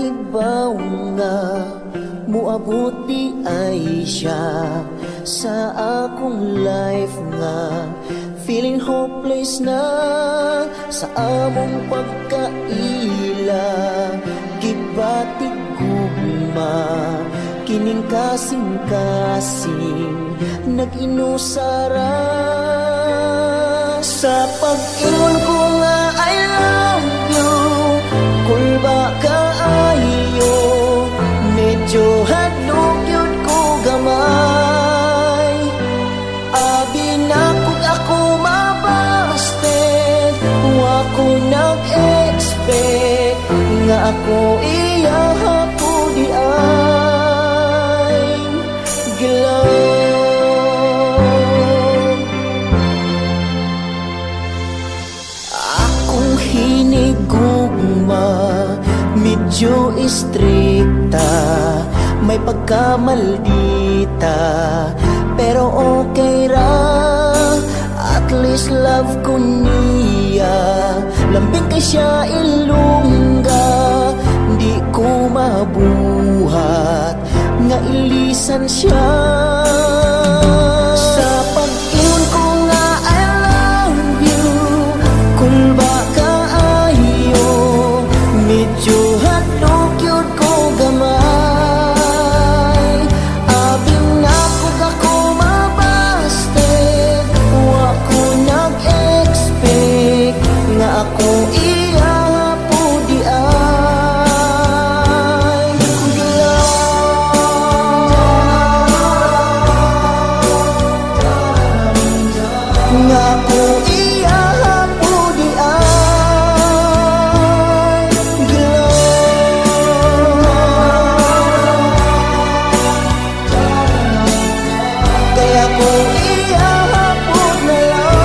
ibaw nga muabot di ay siya sa akong life nga. Feeling hopeless na sa among pagkaila. Gibatig gugma kining kasing-kasing nag-inusara. Sa pag-ingon ko nga I love you, kulba kaayo, medyo hadlok yun ko gamay. Abi na kung ako mabasted, wako nag-expect nga ako iyahapo di ay gilaw. Akong hinigugma medyo istrikta, may pagkamaldita, pero okay ra. At least love ko niya, lambing kay siya ilungga. Di ko mabuhat nga ilisan siya. Sa pag-ingon ko nga I love you, kulba kaayo, medyo hadlok yun ko gamay. Abing na kung ako mabasted, wako nag-expect nga ako iyahapo di ay nga ako iyahapo di ay kaya ko iyahapo na lang.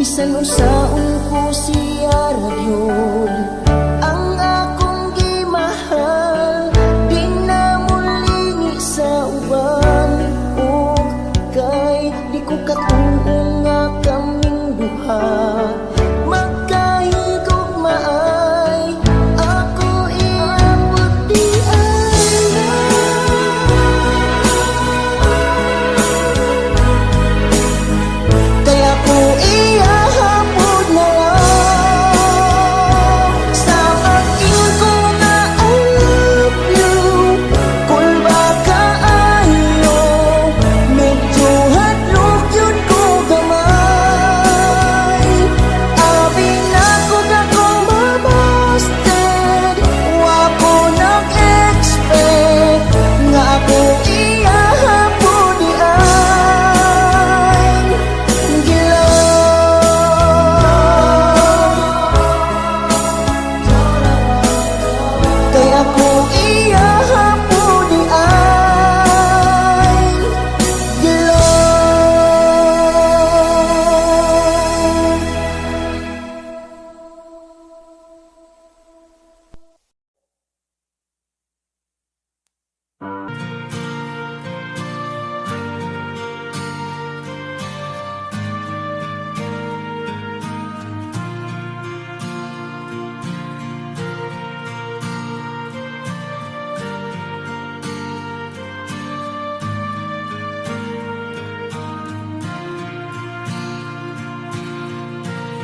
Bisan unsaon ko siya ragyod, ang akong gimahal, di na mulingi sa uban. O kay di ko katuong nga kaming duha, magkahigugmaay, ako iabot di ay. Kaya ko iyahapon na lang. Sa pag-ingon ko nga I love you, kulba kaayo, medyo hadlok yun ko gamay. Abi na kung ako mabasted, wako nag-expect nga ako iyahapon di ay kaya ko iyahapo di ay gilaw.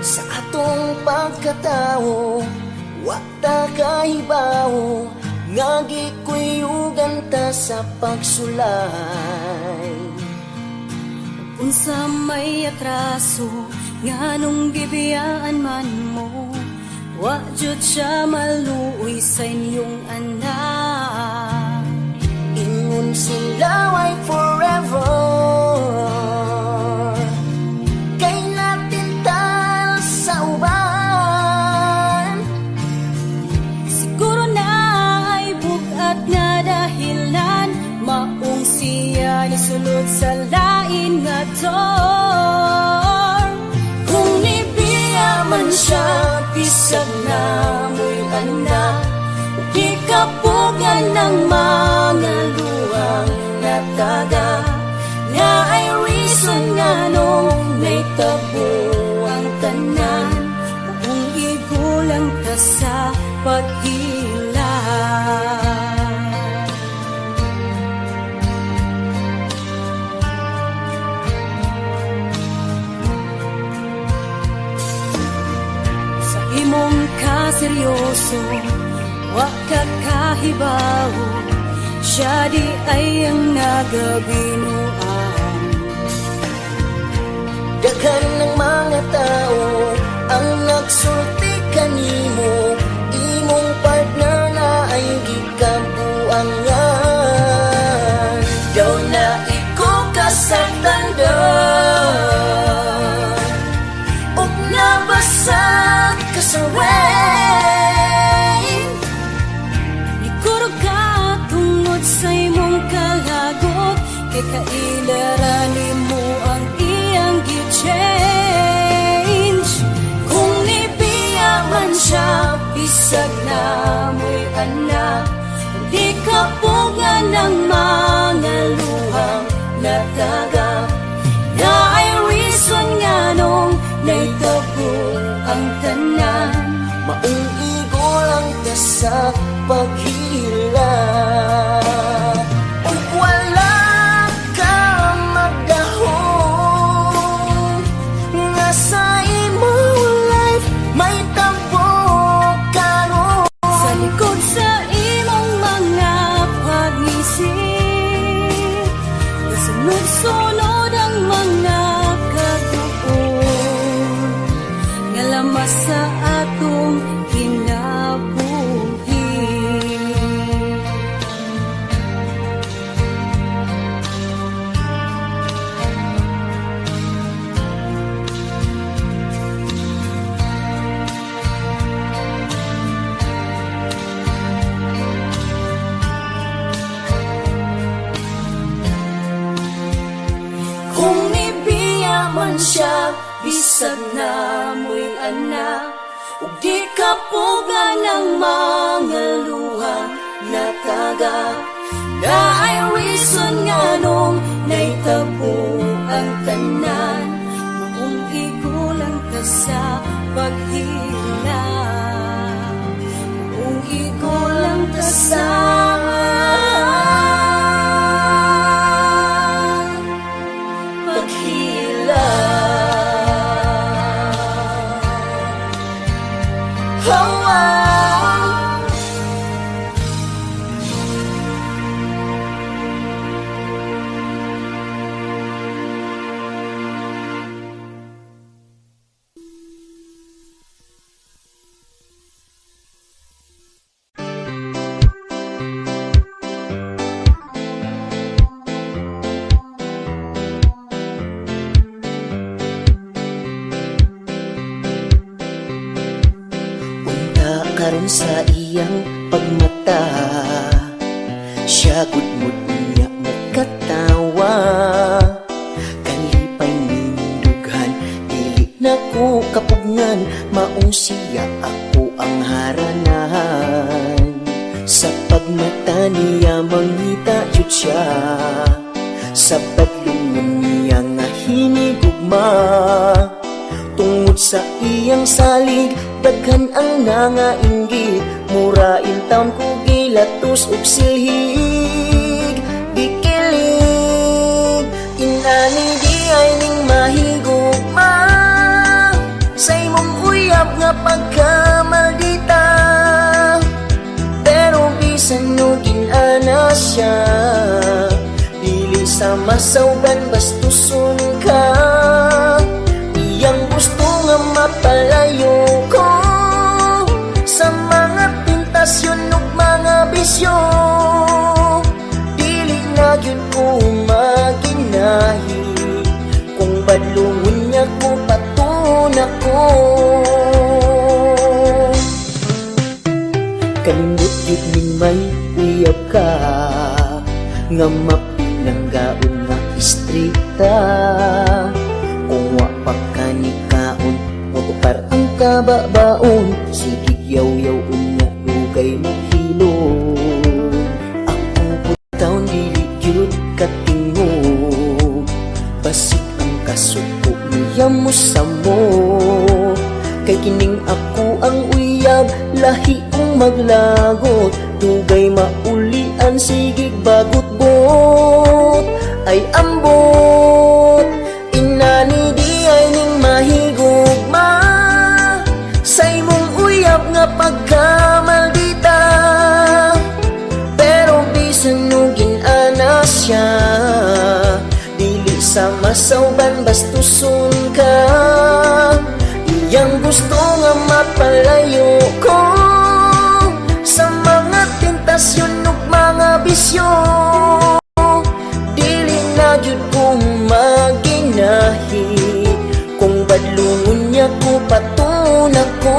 Sa atong pagkatao, wakta kahibaw, nga gikuyugan ta sa pagsulay. Unsa may atraso, nganong gibiyaan man mo, wa jud siya maluoy sa inyong anak. Ingon sila why forever, kay natin tal sa uban. Siguro na ay bugat nga dahilan, maong siya nisulod sa lain nga door. Kung nibiya man siya, bisag na mo'y anak, di kapugan ng mga luwang nataga, nga ay reason nga nung may tabo ang tanan. sa paghila. Sa imong kaseryoso, wa ka kahibawo, siya di ay ang nagabinuan. Daghan ng mga tao ang nagsulti kanimo, imong partner na ay gikabuangan. Daw na iko kasaktandan, ug nabasag ka sa rain. Ikurog ka tungod sa imong kalagot, kay kailaranin mo ang iyang gi-change. Kung nibiya man siya, bisag na mo'y anak, di ka puga ng mga luhang nataga. Na ay reason nga nung naitabo ang tanan. Maong igo lang ka sa paghila, ug wala ka magdahom, nga sa imong life may tabo karon. Sa likod sa imong mga pag-isip, nasunod-sunod ang mga kaguon, nga lamas sa atong kinabuhi. Kung nibiya man siya, bisag na mo'y anak, ug di ka puga ng mga luha nataga. Na ay reason nga nung naitabo ang tanan. Maong igulang ka sa paghila, maong igulang ka sa paghila. Hawa. Karon sa iyang pagmata, siya gudmod niya mo katawa. Kalipay nindughan, dili na ko kapugngan, maong siya ako ang haranahan. Sa pagmata niya mangita jud siya, sa badlungon niya nga hinigugma. Tungod sa iyang salig, daghan ang nangainggit, murain taon ko gilatos ug silhig. Gikilig, inani di ay ning mahigugma, sa imong uyab nga pagkamaldita. Pero bisan no ginana siya, dili sa masawgan bastuson ka. Iyang gusto nga mapalayo ko sa mga pintasyon ug mga bisyo. Dili na gyud ko maginahi, kung badlungon niya ko patuna ko. Kanindot gyud ning may uyab ka, nga mapinanggaon nga istrita. Kung wa pa ka ni kaon, motupar ang kababaon, sige yaw-yaw unya lugay mo hilo. Ako putaw dili gyud katingog, basig ang kasuko niya mo sa mo. Kay kining ako ang uyab uyab, lahiong maglagot, dugay maulian, sigig bagot-bot ay ambot. Inani di ay ning mahigugma sa imong uyab nga pagkamaldita, pero bisan no ginana siya, dili sa masawban bastuson ka. Iyang gusto nga mapalayo ko sa mga tentasyon ug mga bisyo, dili na jud kong maginahi, kung badlungon niya ko patuna ko.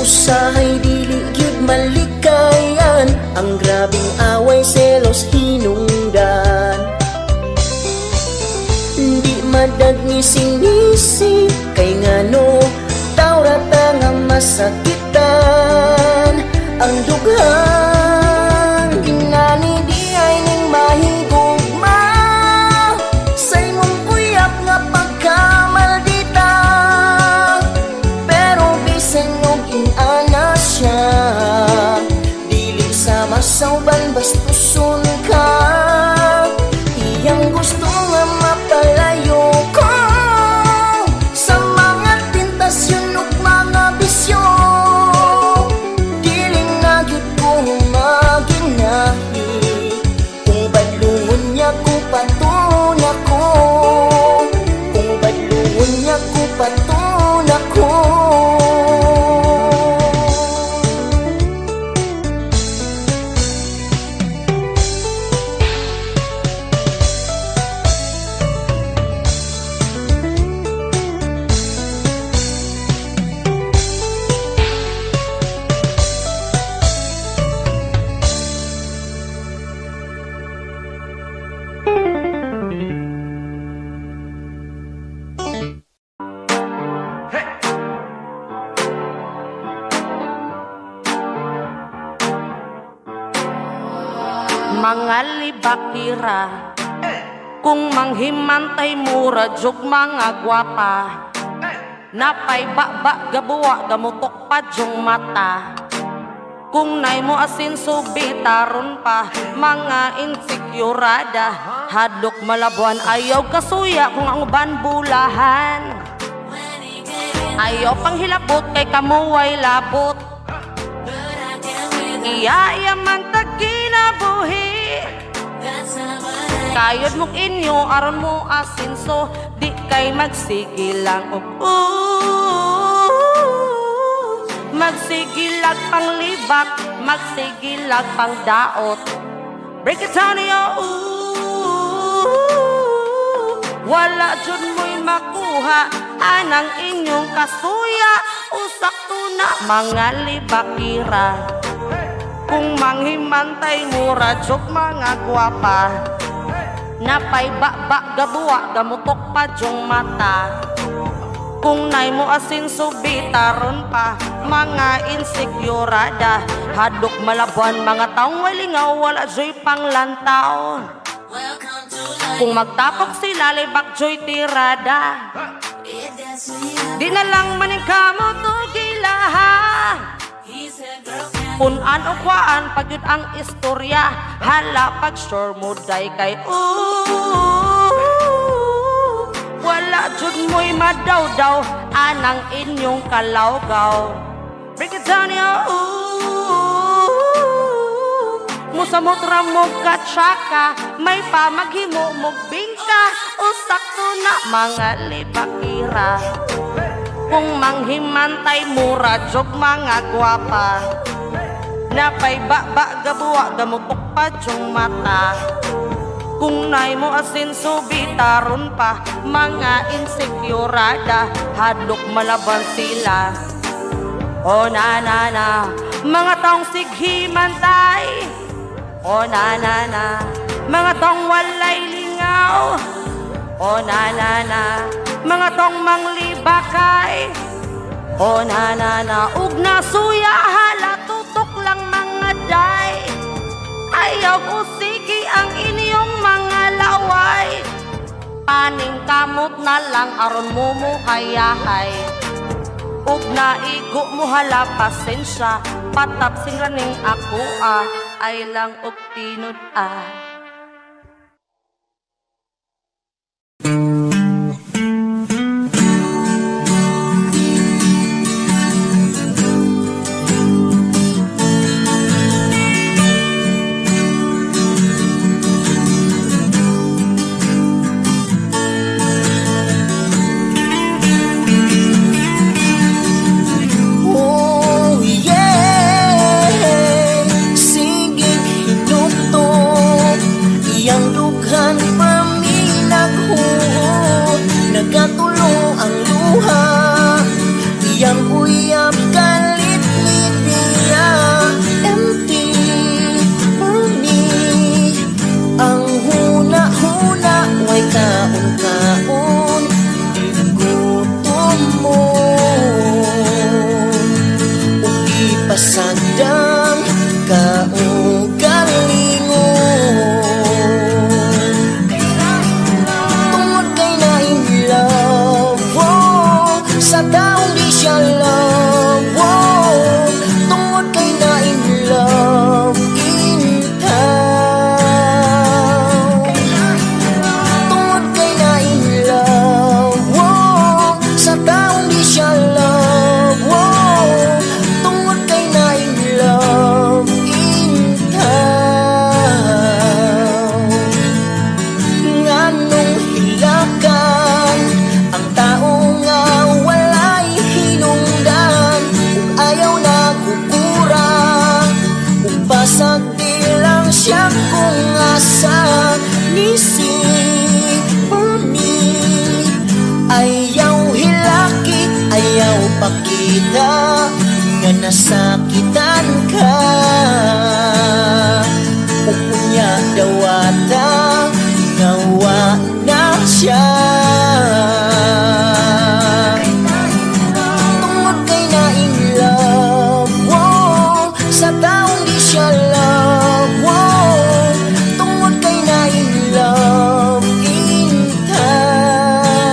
Usahay dili gyud malikayan, ang grabing away, selos, hinungdan. Di madag ngising-ngising, kay ngano tawrata nga masakitan ang dughan. Ginani di ay ning mahigugma sa imong uyab nga pagkamaldita, pero bisan og inana siya, dili sa masawban bastuson ka. Iyang gusto nga mapalayo ko sa mga tentasyon ug mga bisyo, dili na gyud ko maginahi, kung badlungon niya ko patuna ko, kung badlungon niya ko patuna ko. Mga libakira, kung manghimantay mura jug mga gwapa, napay baba gabuwa gamutok pa jung mata. Kung nay mo asin subitaron pa, mga insekurada, hadlok malabuan, ayaw kasuya kung ang uban bulahan. Ayaw pang hilabot kay kamuway labot, iya man tagkinabuhi. Kayod mong inyo, aron mo asinso, di kay magsigilang magsigilag pang libak, magsigilag pang daot. Break it down yo, wala jud mo'y makuha anang inyong kasuya, usak tuna mga libakira. Kung manghimantay mura jog mga gwapa, napay baba gabuwa gamutok pa jong mata. Kung nay mo asin subitaron pa, mga insekurada, hadok malabuan, mga taong walingaw, wala joy panglantaw. Kung magtapok sila, libak joy tirada, di na lang maning kamo tugilaha. Punan o kwaan, pagyud ang istorya, hala pag sure mo day kay wala jud mo'y madaw-daw anang inyong kalawgaw. Break it down yo, musamot ramog katsaka, may pamaghimo mog bingka, usakto na mga libakira. Kung manghimantay mura jog mga gwapa, napay baba gabuwa gamutok pa jong mata. Kung nay mo asin subitaron pa, mga insekurada, hadlok malaban sila. O na na na, mga taong sighimantay. O na na na, mga taong walay lingaw. O na mga tong manglibakay. O na ug nasuya hala tutok lang mga day. Ayaw ko sige ang inyong mga laway. Paning kamot na lang aron mo muhayahay. Ug naigo mo hala pasensya. Patap sing raning ako ay lang og tinud Oh yeah, sige hinuktok iyang dughan paminaghuot, nagatulo ang luha iyang uyab kalit ni Dia. Empty for me ang huna-huna, way kaon-kaon gutom mo. Pasagdang kaugalingon tungod kay na in love, oh, sa taong di siya love, oh, tungod kay na in love in town, tungod kay na in love, oh, sa taong di siya love, oh, tungod kay na in love in town. Nganong hilakan ang tao nga walay hinungdan, ug ayaw na kukurang, ug basag di lang siya kung asa ni for me. Ayaw hilakit, ayaw pakita nga nasakitan ka, ug unya dawata nga wa na siya. Tungod kay na in love, oh, sa taong di siya love, oh, tungod kay na in love in town,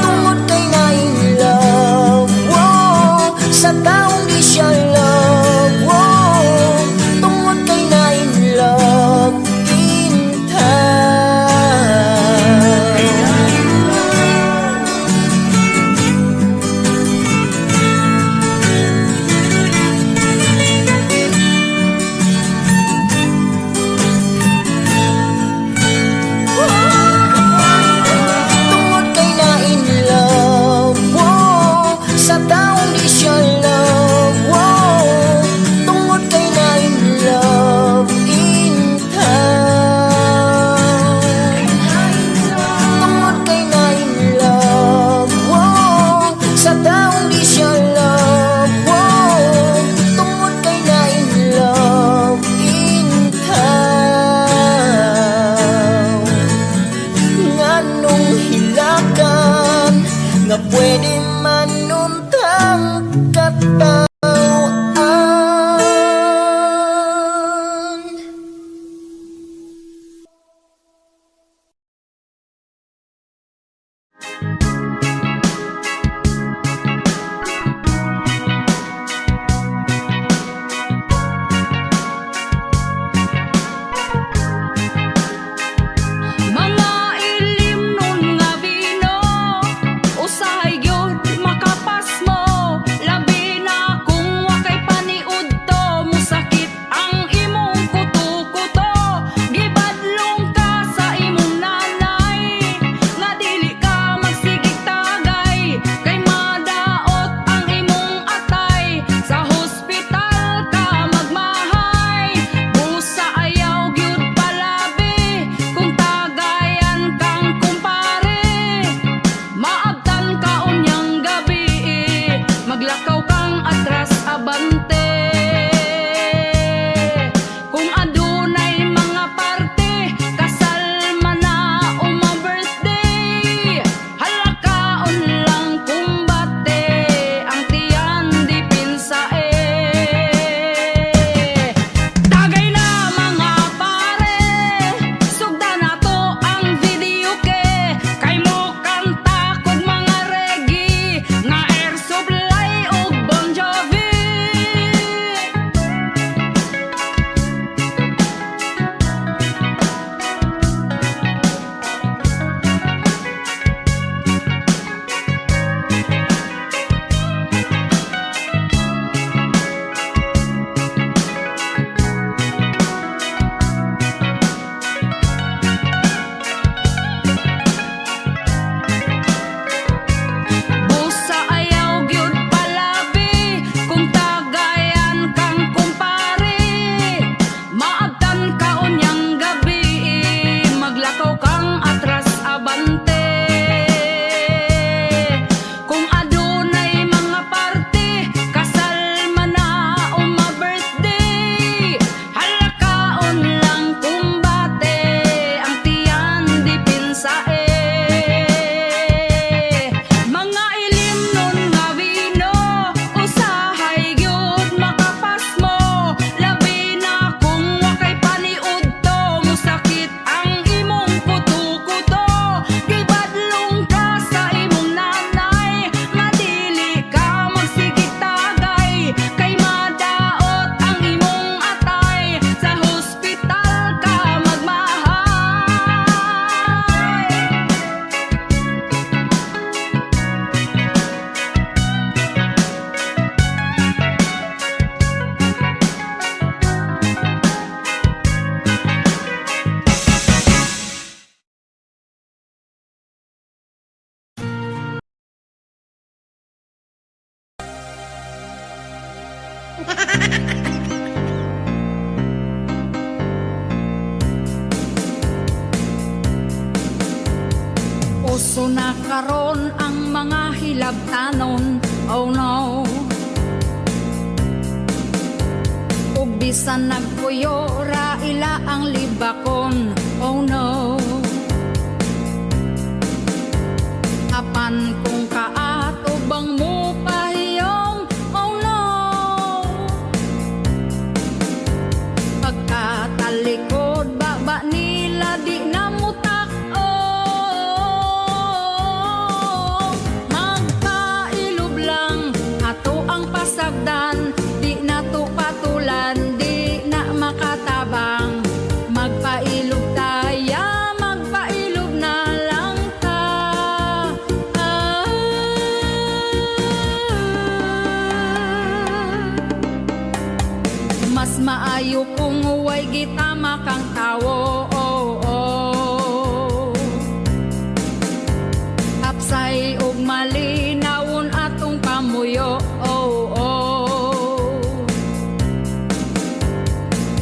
tungod kay na in love, oh, sa taong di siya love, oh, tungod kay na in love in town. So nakaron ang mga hilabtanon, oh no. Ug bisan nagpuyo ra ila ang libakon, oh no. Apan kung kaato bang mo pahiyong, oh no. Pagkatalikod baba nila di na mutak, oh. Magpailob lang ato ang pasagdan, di na to patulan, di na makatabang. Magpailob taya, magpailob na lang ta. Mas maayo kung huway gitama kang tawo, oh, oh. Kapsay ug malinawon atong pamuyo, oh, oh.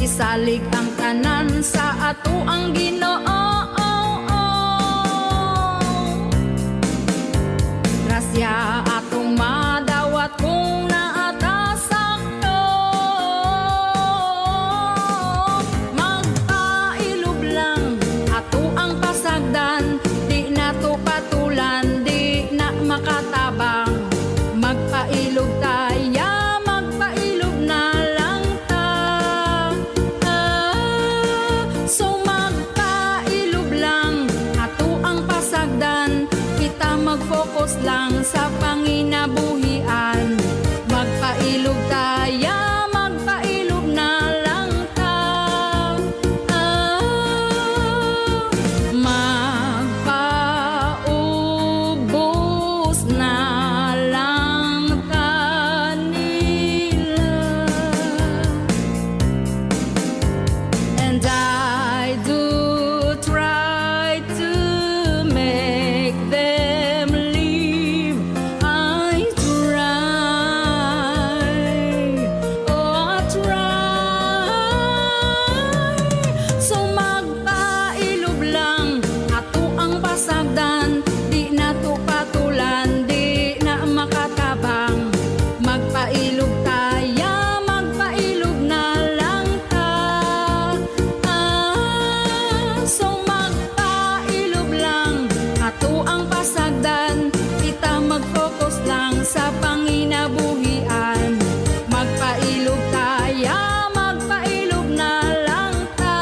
Isalig ang tanan sa ato ang Ginoo, oh, oh. Grasya atong madawat kung naatasakto. Magpailob lang ato ang pasagdan, di na to patulan, di na makatabang. Magpailob taya, magpailob na lang ta. So magpailob lang ato ang pasagdan, kita mag-focus lang sa panginabuhian. Magpailob taya, magpailob na lang ta. Magpaubos na lang ta nila. And I do try to make them leave. I try, oh I try. So magpailob lang ato ang pasagdan, di na to patulan, di na makatabang. Magpailob taya, magpailob na lang ta. So magpailob lang ato ang pasagdan, kita mag-focus lang sa panginabuhian. Magpailob taya, magpailob na lang ta.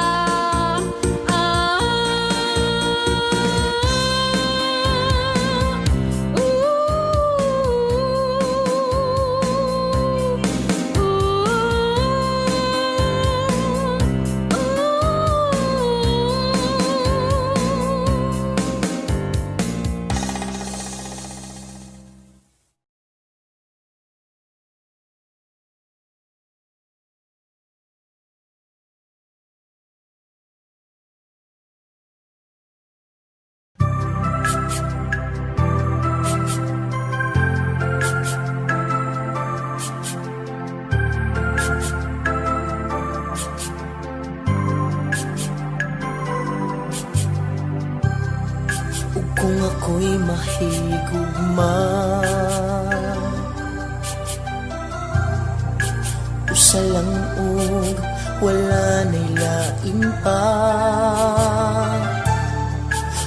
Ug kung ako'y mahigugma, usa lang ug wala na'y lain pa.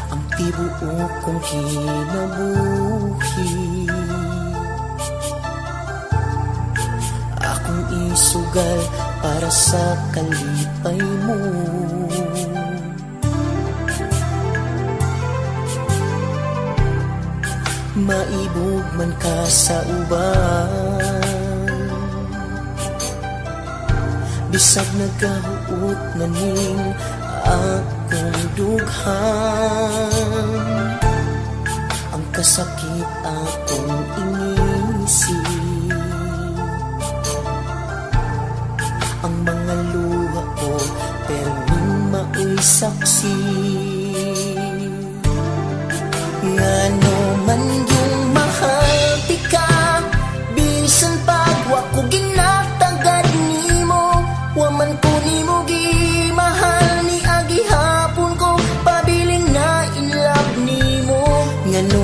Ang tibuok kong kinabuhi, akong isugal para sa kalipay mo. Maibog man ka sa uban, bisag nagahuot na ning akong dughan. Ang kasakit akong inisip, ang mga luha ko pero ning mao'y saksi. Ngano man yung mahal ti ka, bisan pag wa ko ginatagad nimo, wa man ko nimo gimahal ni agi hapon ko, pabiling na in love nimo. Ngano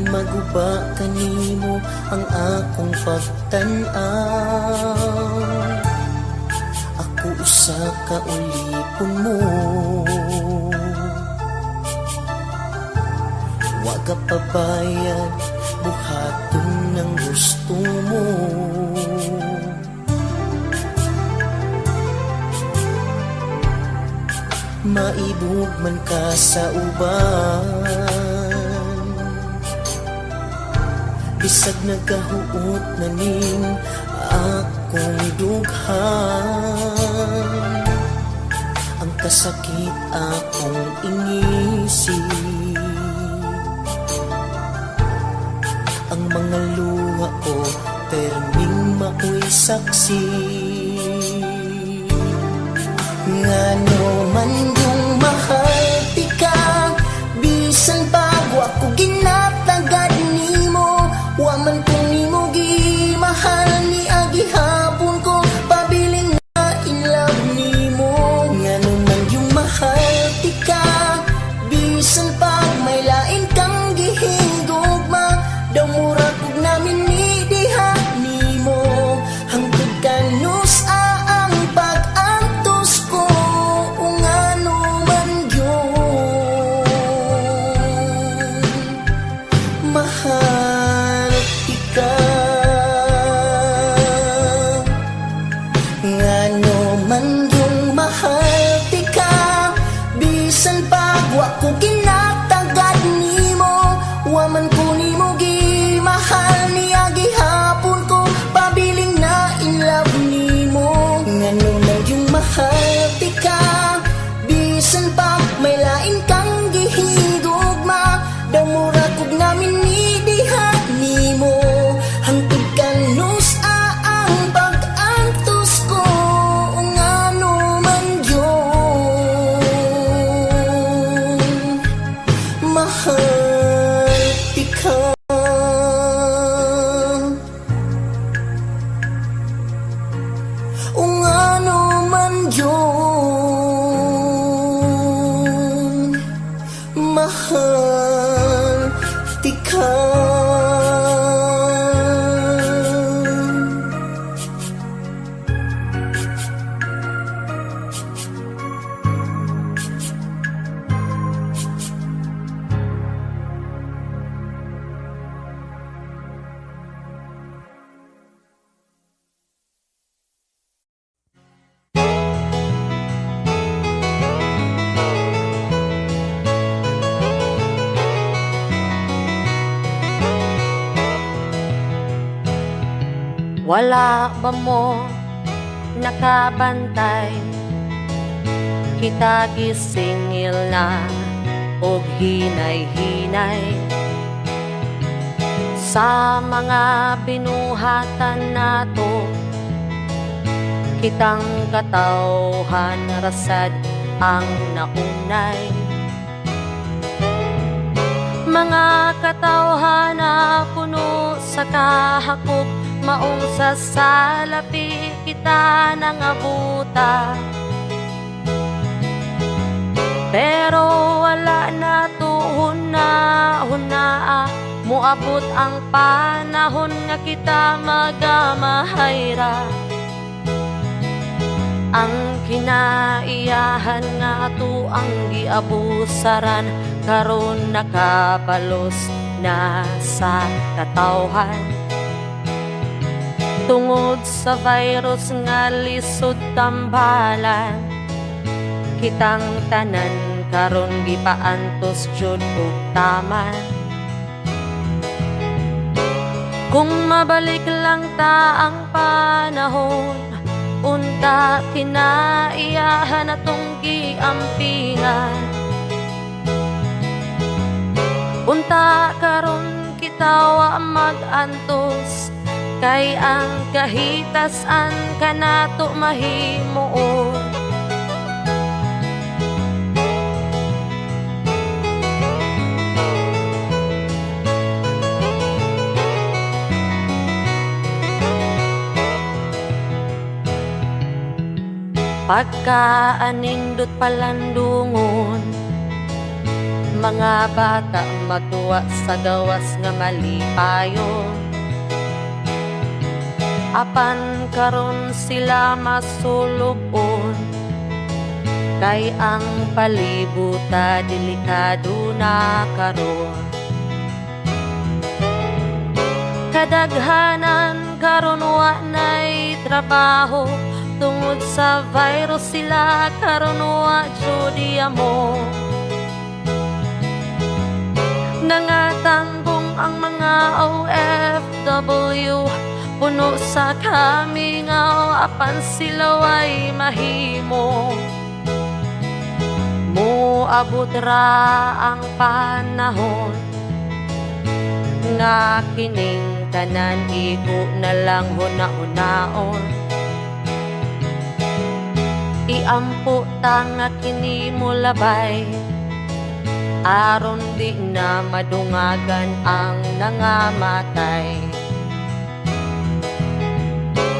maguba kanimo ang akong pagtan-aw. Ako usa ka ulipon mo, wa ka pabayad, buhaton ng gusto mo. Maibog man ka sa uban, bisag nagahuot na ning akong dughan. Ang kasakit akong inisip, ang mga luha ko perming mao'y saksi. Ngano man yung mahal ti ka, bisan bago ako ginatagad nimo, wa man kung nimo gimahal ni agihapon ko, pabiling na in love nimo. Ngano man yung mahal ti ka, bisan pag may lain kang gihigugma, daw mura kog namin ni diha nimo, hangtod kanus ang pag-antos ko. Ngano man yun, mahal ika. Ngano man yung mahal tika, bisan pag wa ko ginatagad nimo, wa man ko nimo gimahal ni agihapon ko, pabiling na in love nimo. Ngano man yung mahal tika, bisan pag may lain kang gihigugma, daw mura kog namin ni diha nimo, hangtod kanus ang pag-antos ko. Ngano man yun, mahal ikaw. Ngano man yun, mahal ikaw. Wala ba mo nakabantay, kita gisingil na og hinay-hinay, sa mga binuhatan nato, kitang katawhan rasad ang naunay. Mga katawhan na puno sa kahakog, maong sa salapi kita nangabuta, pero wala na tuhon na hunaa, muabot ang panahon nga kita magamahayra. Ang kinaiyahan nga ato ang giabusaran, karon nakabalos na sa katawhan, tungod sa virus nga lisod tambalan. Kitang tanan karon gipaantos jud og taman. Kung mabalik lang ta ang panahon, unta kinaiyahan atong giampingan. Unta karon kita wa mag-antos, kay ang kahitasan kanato mahimuon. Pagkaanindot palandungon, mga bata matuwa sa gawas nga malipayon. Apan karon sila masulubon, kay ang palibuta delikado na karon. Kadaghanan karon wa nay trabaho, tungod sa virus sila karon wa jud mo. Nangatambong ang mga OFW, puno sa kamingaw, apan sila way mahimo. Moabot ra ang panahon nga kining tanan igo na lang huna-hunaon. Iampo ta nga kini mo labay, aron di na madungagan ang nangamatay.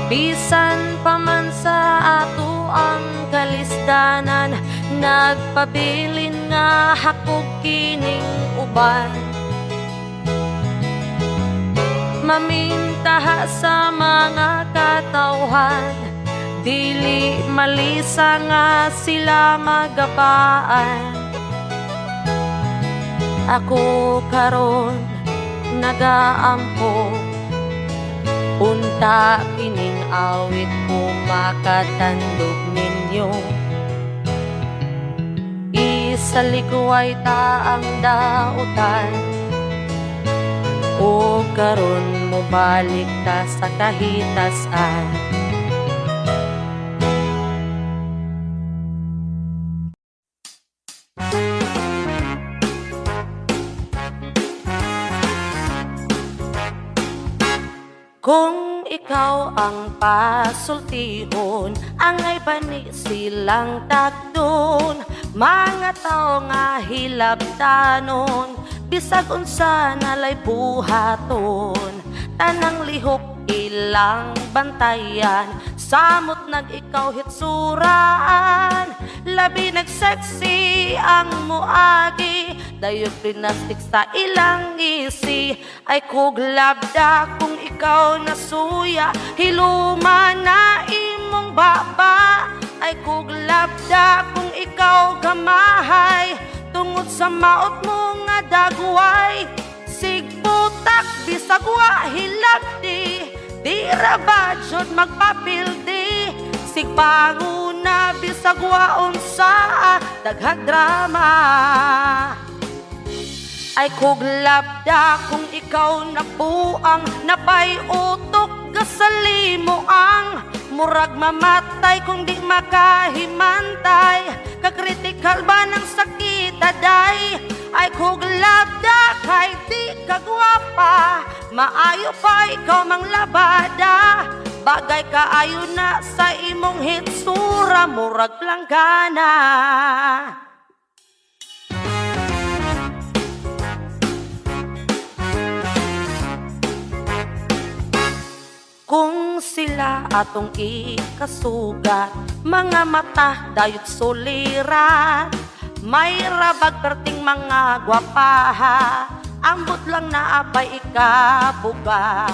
Bisan pa man sa ato ang kalisdanan, nagpabilin nga hakog kining uban. Mamintaha sa mga katawhan, dili malisa nga sila magapaan. Ako karon nagaampo, unta kining awit ko makatandog ninyo. Isalikuay ta ang dautan, o karon mo balik ta sa kahitasan. Kung ikaw ang pasultihon, angay pa ni silang takdon. Mga tao nga hilabtanon, bisag unsa nalay buhaton. Tanang lihok ilang bantayan, samot nag-ikaw hitsuraan. Labi nag-sexy ang muagi, dayog plinastik sa ilang isi. Ay kuglabda kung ikaw nasuya, hiluma na imong baba. Ay kuglabda kung ikaw gamahay, tungod sa maot mo nga dagway. Sigbutak bisag wa hilabdi, di ra ba jud magpapildi. Sigpanguna bisag wa unsa daghang drama. Ay kuglabda kung ikaw nabuang, napay utok gasalimo ang murag mamatay kung di makahimantay. Kakritikal ba ng sakit aday? Ay kuglabda kay di kagwapa, maayo pa ikaw mang labada. Bagay kaayo na sa imong hitsura, murag planggana. Kung sila atong ikasugat, mga mata dayot sulirat, may rabag perting mga gwapaha, ambot lang na apay ikabuga.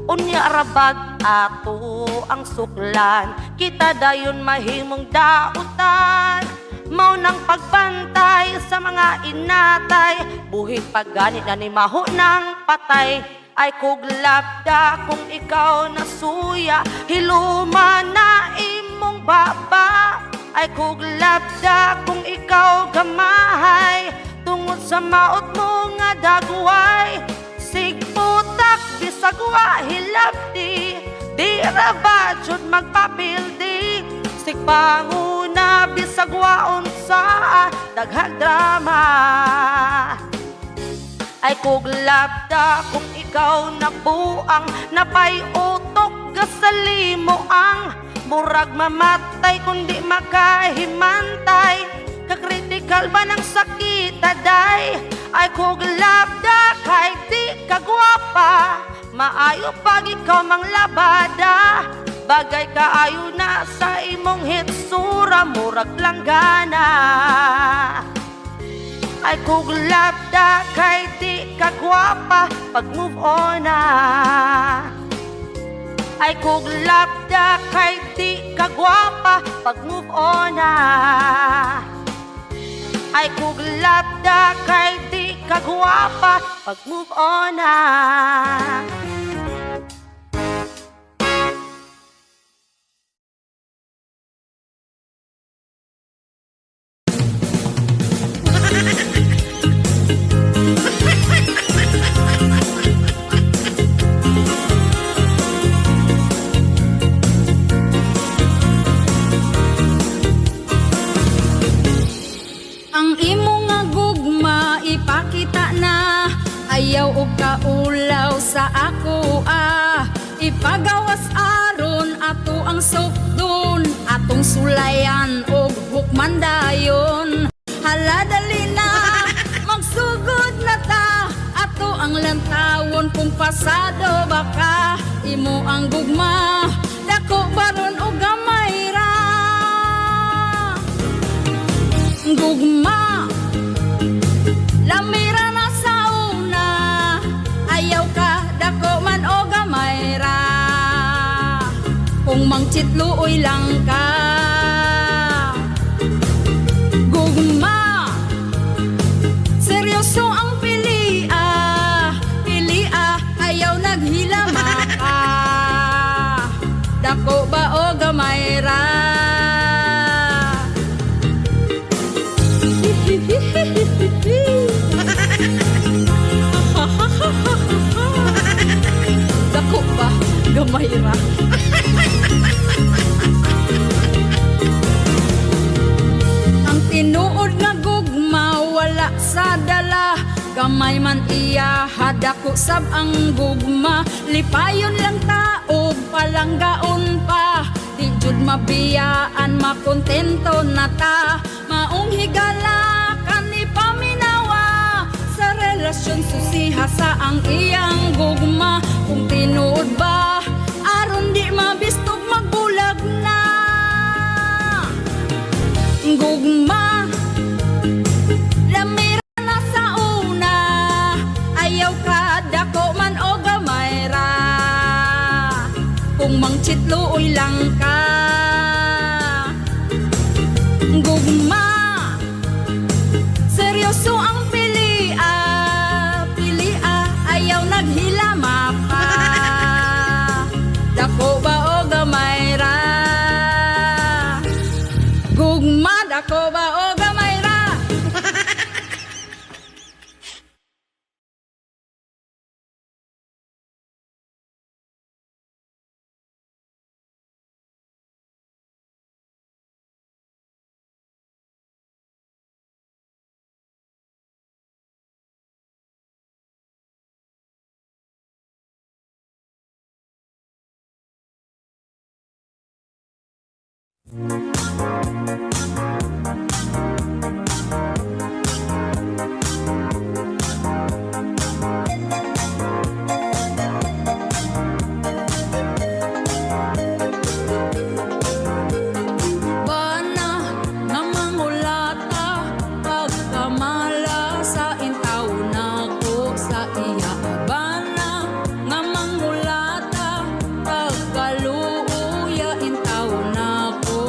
Unya rabag ato ang suklan, kita dayon mahimong dautan. Mao nang pagbantay sa mga inatay, buhig pagani na ni maho ng patay. Ay kuglabda kung ikaw nasuya, hiluma na imong baba. Ay kuglabda kung ikaw gamahay, tungod sa maot mo nga dagway. Sigputak bisag wa hilabdi, di ra ba jud magpapildi. Sigpanguna bisag wa unsa daghang drama. Ay kuglabda kung ikaw nabuang, napay utok gasalimo ang murag mamatay kung di makahimantay. Kakritikal ba ng sakit aday? Ay kuglabda kay di kagwapa, maayo pag ikaw mang labada. Bagay kaayo na sa imong hitsura, murag planggana. Ay kuglabda kay di ka gwapa pag move on na. Ay kuglabda kay di ka gwapa pag move on na. Ay kuglabda kay di ka gwapa pag move on na. Ang imo nga gugma ipakita na, ayaw og kaulaw sa ako ipagawas aron ato ang sukdon, atong sulayan og hukman dayon. Hala dali na magsugod na ta, ato ang lantawon kung pasado baka imo ang gugma, dako baron og gamay ra. Gugma, lamira na sa una, ayaw ka, dako man o gamay ra. Kung mangchitluoy lang ka. Gugma, seryoso ang pilia, ayaw naghilama ka. Dako ba o gamay ra? Dako ba? Gamay ra. Ang tinuod nga gugma wala sa dala, gamay man iya hadako sab ang gugma. Lipayon lang taog palanggaon pa, di jud mabiyaan makontento na ta. Maong higala kani paminawa, sa relasyon susiha sa ang iyang gugma. Kung tinuod ba aron di mabistog magbulag na. Gugma, lamira na sa una, ayaw ka, dako man o gamay ra. Kung mangchitluoy lang ka. Gugma, seryoso ang pilia, ayaw naghilama pa. Dako ba o gamay ra? Gugma, dako ba o gamay ra?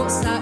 Sa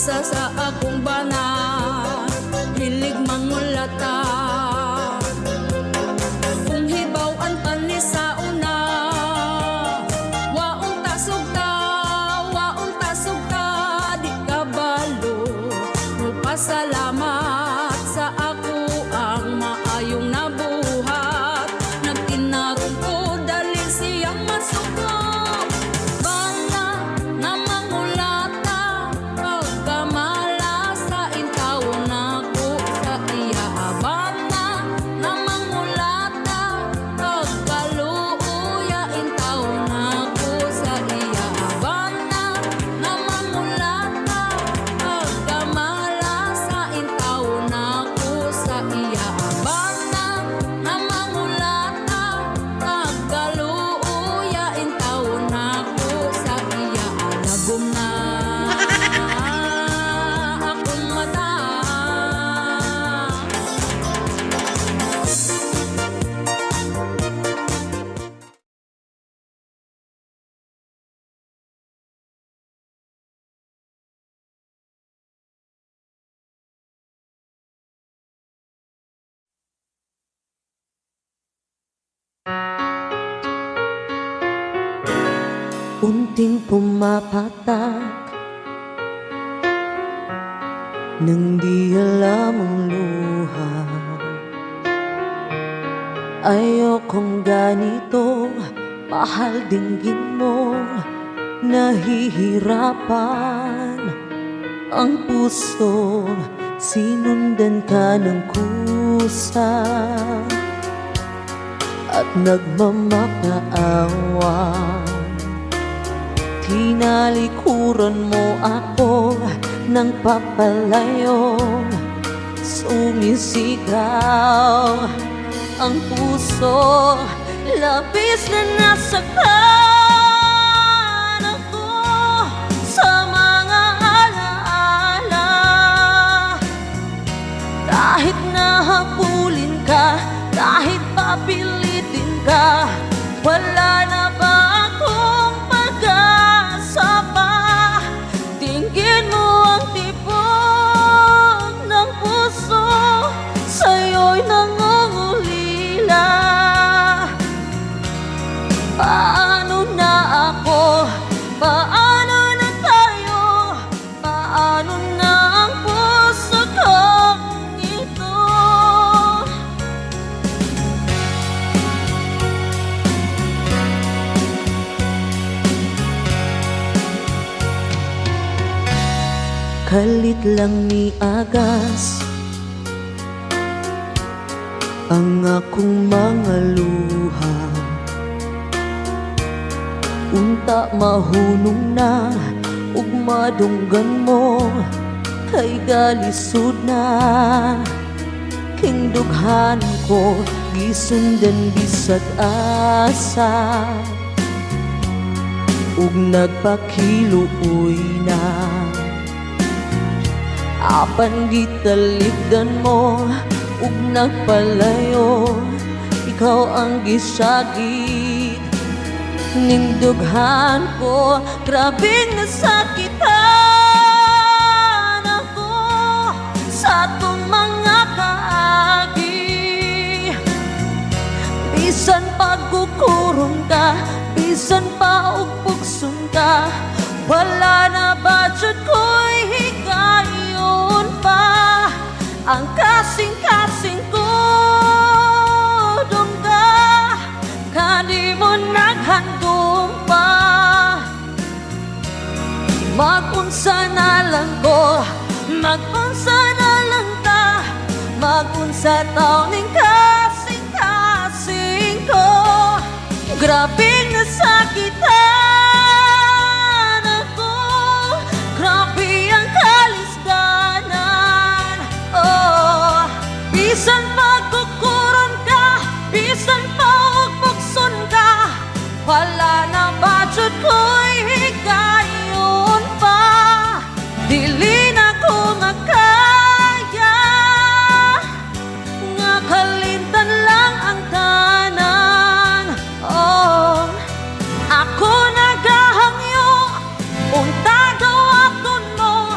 usa sa akong bana, hilig mangulata. Kung hibaw-an pa ni sa una, waong tasog ta, di ka balo. Magpasalamat sa ako ang maayong nabuhat. Nagtinarong ko dali siyang masukap. Bana nga mangulata, pagkamala sa intaw na ko sa iya. Bana nga mangulata, pagkaluuya intaw na ko sa iya. Bana nga mangulata, pagkamala sa intaw na ko sa iya. Bana nga mangulata, pagkaluuya intaw na ko sa iya. Alagom na akong mata. Unting pumapatak nang di alam ang luha. Ayokong ganito, mahal dinggin mo. Nahihirapan ang puso, sinundan ka ng kusa at nagmamakaawa. Tinalikuran mo ako ng papalayo, sumisigaw ang puso, labis na nasaktan ako sa mga alaala. Kahit nahabulin ka, kahit papilitin ka, wala na ba akong pag-asa pa? Tingin mo ang tibok ng puso, sa'yo'y nangungulila. Paano na ako? Paano na tayo? Paano na ang puso kong ito? Kalit lang ni Agas ang akong mga luha. Unta mahunong na ug madunggan mo, kay galisod na kingdughan ko, gisundan bisag asa ug nagpakiluoy na. Apan gitaligdan mo ug nagpalayo, ikaw ang gisagit ning dughan ko. Grabing nasakitan ako sa atong mga kaagi. Bisan pagkukurong ka, bisan pa og pugson ka, wala na ba jud ko'y higayon pa? Ang kasing-kasing ko dungga, kani mo naghandom pa. Magunsa na lang ko, magunsa na lang ta, magunsa taon ning kasing-kasing ko. Grabing nasakitan ako, grabe ang kalisdanan. Oh, bisan pagkukuron ka, bisan pa og bukson ka, wala na ba jud ko'y higayon pa? Dili na ko makaya nga kalimtan lang ang tanan. Oh, ako nagahangyo, unta gawakon mo,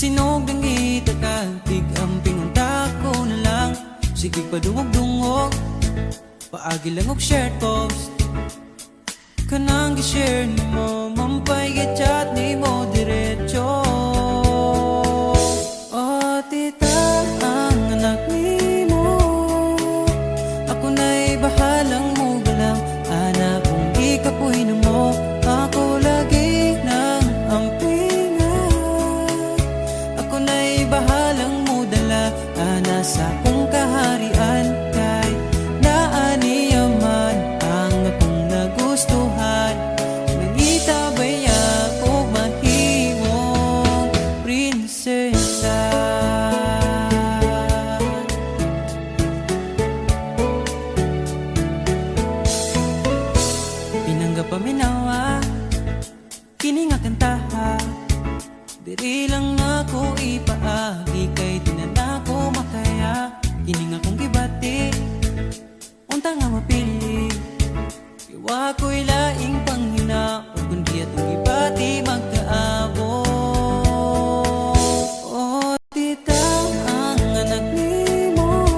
Sinog ng itakagtig ang pinunta ko na lang. Sige padungog-dungog, paagi lang og shared post. Kanang gi-share ni mo, mampay gi-chat ni mo diretso. Oh tita, ang anak ni mo, ako na'y bahalang mo galang. Anak kung di ka puhin mo, ako lagi nang ampingan. Ako na'y bahalang mo dala, ana sa kong kaharian. Kay naaniyaman ang akong nagustuhan. Nangitabay ako mahimong prinsesa. Pinangga paminawa, kini nga kantaha. Diri lang ako ipaagi kay di na nako makaya. Kini nga kong gibati, unta nga mapili. Iwa ko'y laing panghina, o kundi atong gibati magkaabo. Oh tita, ang anak ni mo,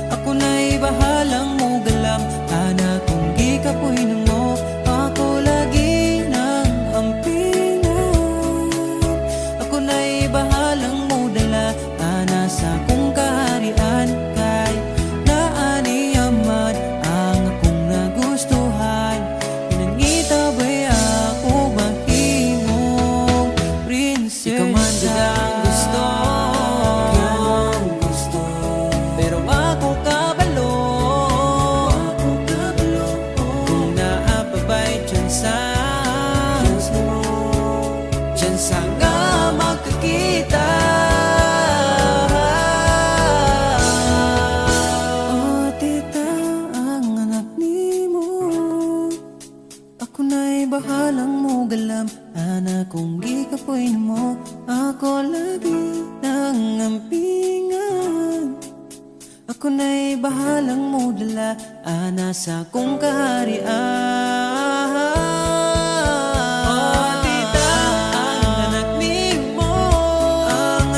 ako na'y bahalang mo galam. Anak kung gikapuhin mo, ako lagi nang ampingan. Ako na'y bahalang mo dala, ana sa kong kaharian. Kay naaniyaman ang akong nagustuhan. Pinangitabay ako mahimong prinsesa. Ikaw man ang gusto, pero ako kabalo. Kung naapabay tsansa nga magkakita. Oh tita, ang anak ni mo, ako na'y bahalang mo galam. Anak kung gikapoy mo, ako lagi nang ampingan. Ako na'y bahalang mo dala, ana sa kong kaharian. Oh tita, ang anak ni mo, ako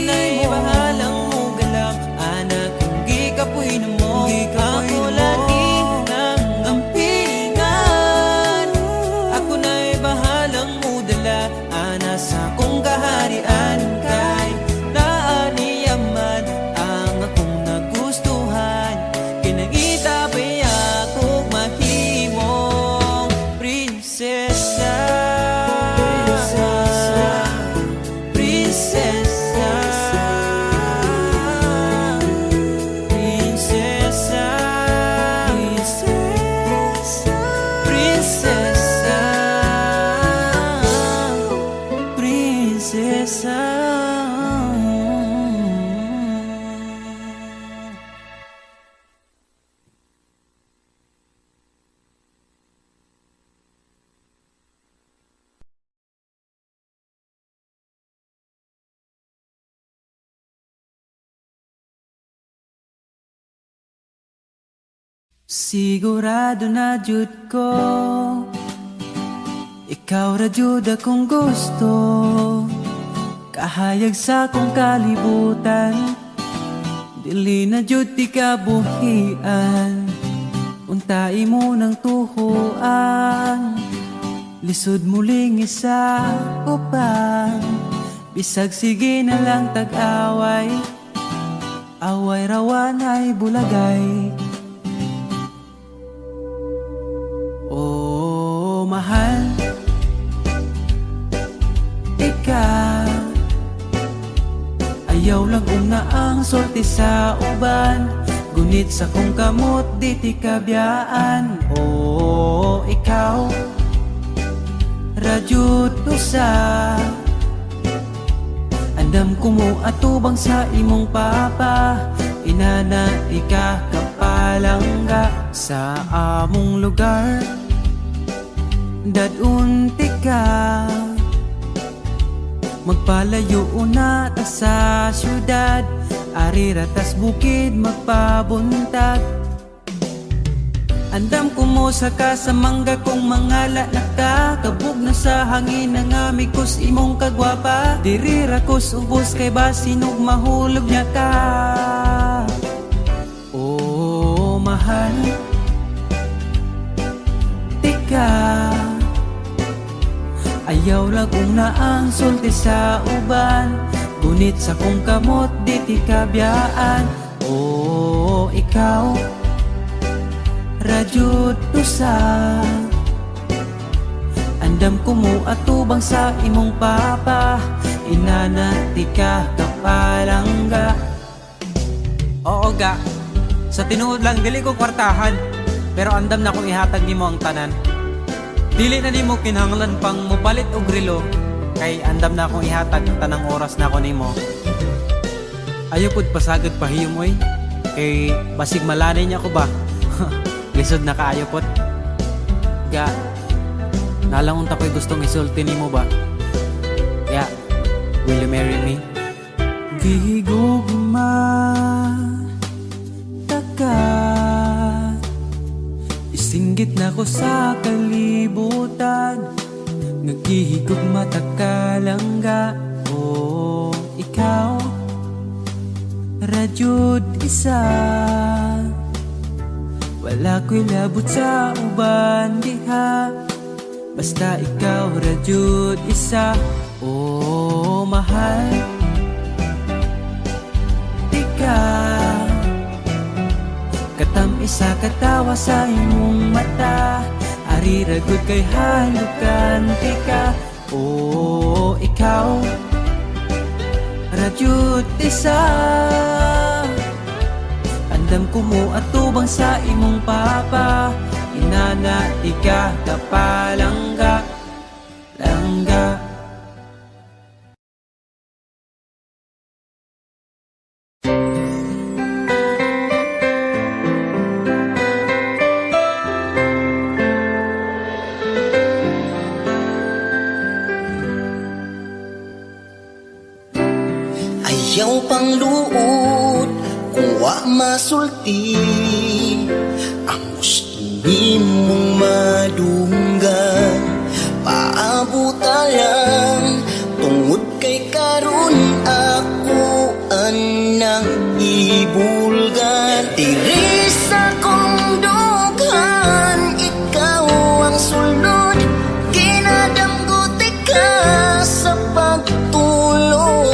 na'y bahalang mo galam. Anak kung gikapoy mo, ako lagi nang ampingan. Ako na'y bahalang mo dala, ana sa kong kaharian. Kay naaniyaman ang akong nagustuhan. Kinangitabay ako mahimong prinsesa. Prinsesa, prinsesa, prinsesa, prinsesa, prinsesa. Sigurado na jud ko, ikaw ra jud akong gusto. Kahayag sa kong kalibutan, dili na jud ti kabuhian. Untai mo ng tuhuan, lisod muling isa upang bisag sige na lang tag-away. Away rawan ay bulagay. Oh, mahal, ikaw ayaw lang una ang sulti sa uban. Gunit sa kong kamot di ti kabiyaan. Oh, ikaw radyut usa, andam ko mo atubang sa imong papa. Inana ika kapalangga sa among lugar. Dadunti ka, magpalayo una ta sa syudad. Ari ratas bukid magpabuntag, Andam ko mo sa kasamangga kong mangala nakakabog na sa hangin ng amigos imong kagwapa. Dirira ko subos kay basinog mahulog niya ka. Oh, mahal, tika, ayaw lang kung naang sulti sa uban. Gunit sa kong kamot di ti kabiyaan. Oh, ikaw radyot usa. Andam ko mo atubang sa imong papa. Inanati ka kapalangga. Oo ga, sa tinuod lang dili ko kwartahan, pero andam na kong ihatag nimo ang tanan. Dili na nimo kinahanglan pang mupalit og relo, kay andam na akong ihatag ang tanang oras na ko nimo. Ayaw pud pasagad pahiyom oy, kay basig malanay niya ko ba. Lisod na kaayo pot. Ga, nalangon tako'y gustong isulti nimo ba? Ya, will you marry me? Gigugma taka, isinggit na ko sa kalibutan. Nagihigog mata ka lang ga. Oh, ikaw radyod isa. Wala ko'y labot sa uban diha, basta ikaw radyod isa. Oh, mahal, tika, katam isa katawa sa imong mata. Ari ragod kay halukan tika. Oh, ikaw radyod isa. Andam ko mo atubang sa imong papa. Inanati ka kapalangga, langga. Ayaw pang luod kung wa masulti. Ang gusto nimong madunggan, paabuta lang tungod kay karon ako anang ibulgan. Diri sa kong dughan, ikaw ang sulod. Ginadamgot ka sa pagtulog.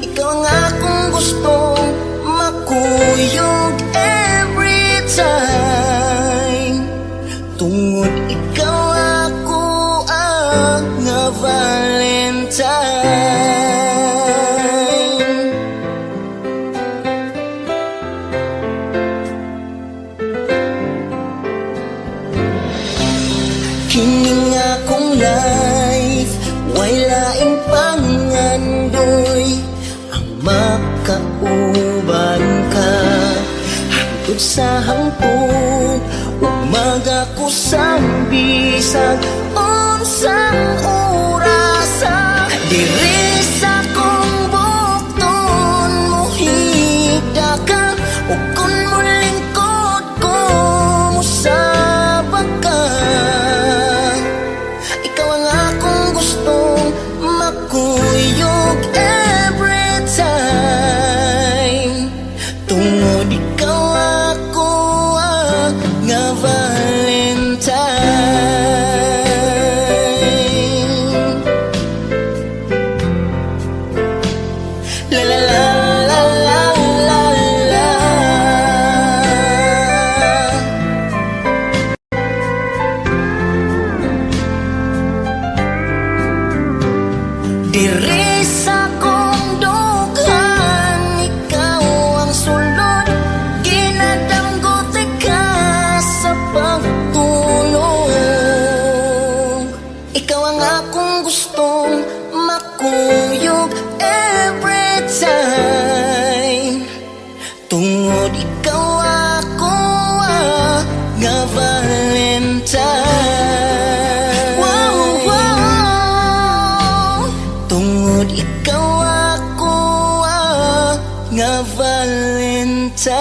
Ikaw ang akong gustong makuyog every time. Tungod ikaw ako ang nga Valentine. Kining akong life, way laing pangandoy ang makauban ka. Hangtod sa hangtod, umaga ko sa bisag unsang orasa. Diri sa kong bukton mohigda ka, ug kun molingkod ko musabak ka. Ikaw ang akong gustong makuyog every time. Tungod ikaw ako nga Valentine. La la la la la la la. Diri sa kong dughan, ikaw ang sulod. Ginadamgot ka sa pagtulog. Ikaw ang akong gustong makuyog every time. Tungod ikaw ako nga Valentine. Wow, wow. Tungod ikaw ako nga Valentine.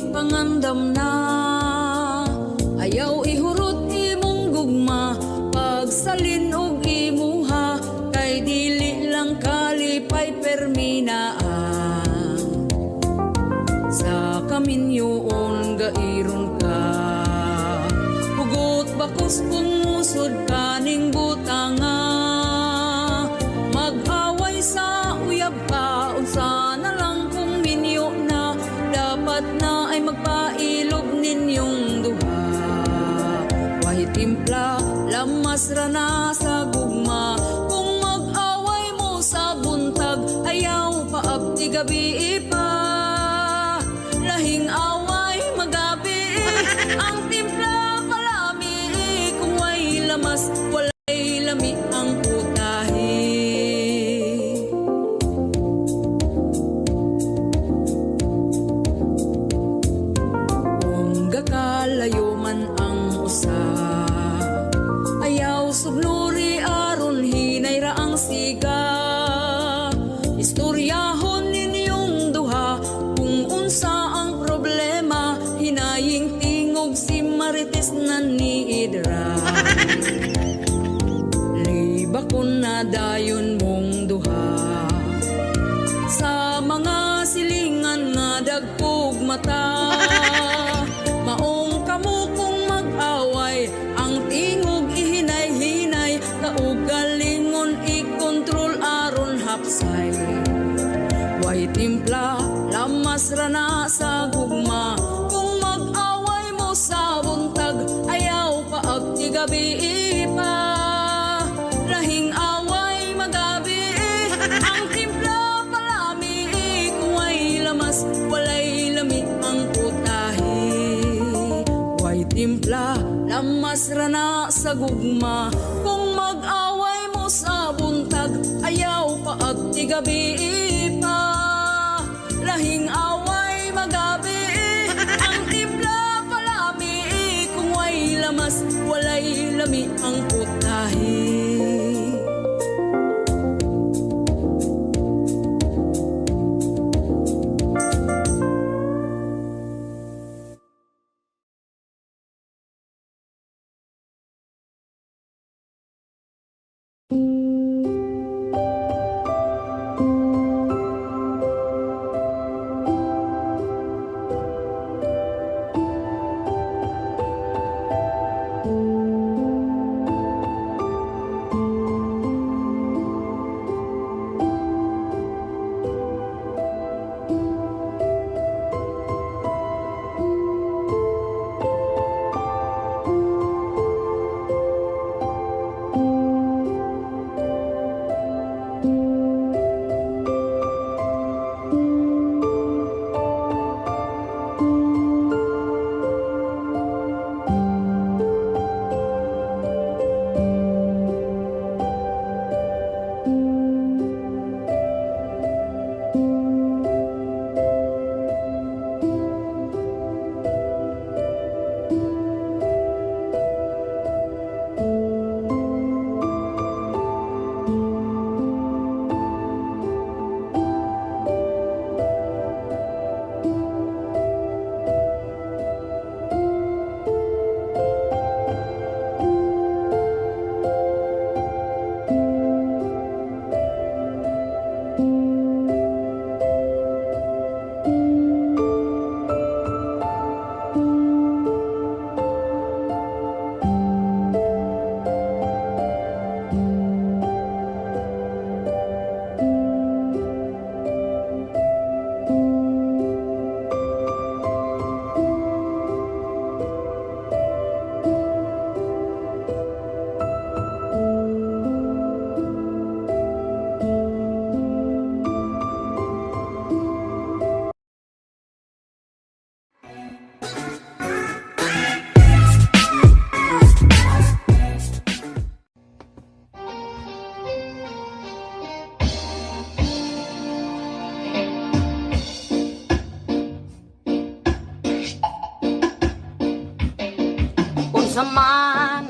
pangandam na. Ayaw ihurot imong gugma, pagsalin og imuha, kay dili lang kalipay perminaan. Sa kaminyoon gairon ka, hugot bakos pumusod kaning butanga. Mag-away sa uyab ka, unsa na lang kung minyo na, dapat na ay magpailog ninyong duha. Wahi timpla, lamas ra na sa gugma, kung mag-away mo sa buntag, ayaw paabti gabi pa. Lahing away magabi, ang timpla palami, kung way lamas, walay lami ang putahe. Kung gakalayo man ang usa, ayaw sugnuri aron hinay ra ang siga. Istoryahon ninyong duha, kung unsa ang problema, hinaying tingog si Marites na ni Idra. Libakon na dayon mong duha, sa mga silingan nga dagkog mata. Maong kamo kung mag-away, ang tingog ihinay-hinay, kaug galingon ikontrol aron hapsay. Way timpla, lamas ra na sa gugma, kung mag-away mo sa buntag, ayaw paabti gabi pa. Lahing away magabi, ang timpla palami, kung way lamas, walay lami ang putahe. Way timpla, lamas ra na sa gugma, kung mag-away mo sa buntag, ayaw paabti gabi pa. Lahing away magabi, ang timpla palami, kung way lamas, walay lami ang putahe. Saman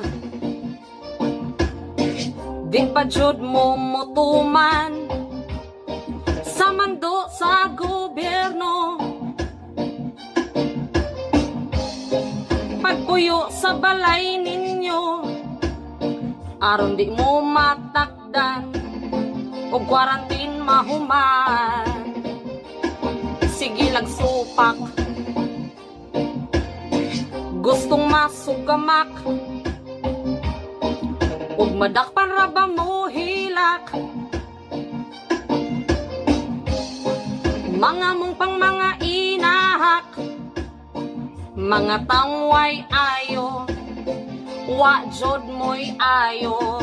di pa jud mo mutuman sa mando sa gobyerno. Puyo sa balay ninyo, aron di mo matakdan, o quarantine mahuman. Sige lagsupak, gustong masugamak, ug madakpan ra ba mo hilak. Mga mong pang mga inahak, mga tangway ayo, wa jod mo'y ayo.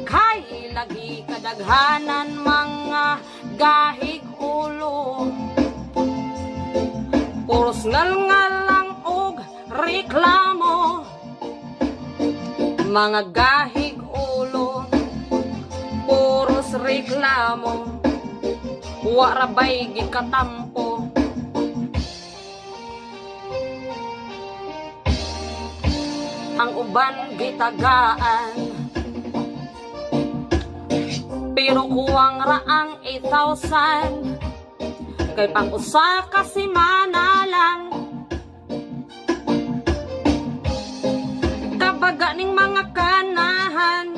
Kay lagi kadaghanan mga gahig ulo, puros ngal-ngal lang og reklamo. Mga gahig ulo, puros reklamo, wa ra bay gikatampo. Ang uban gitagaan, pero kuwang raang 8,000, kay pang usa ka semana lang. Kabaga ning mga kanahan,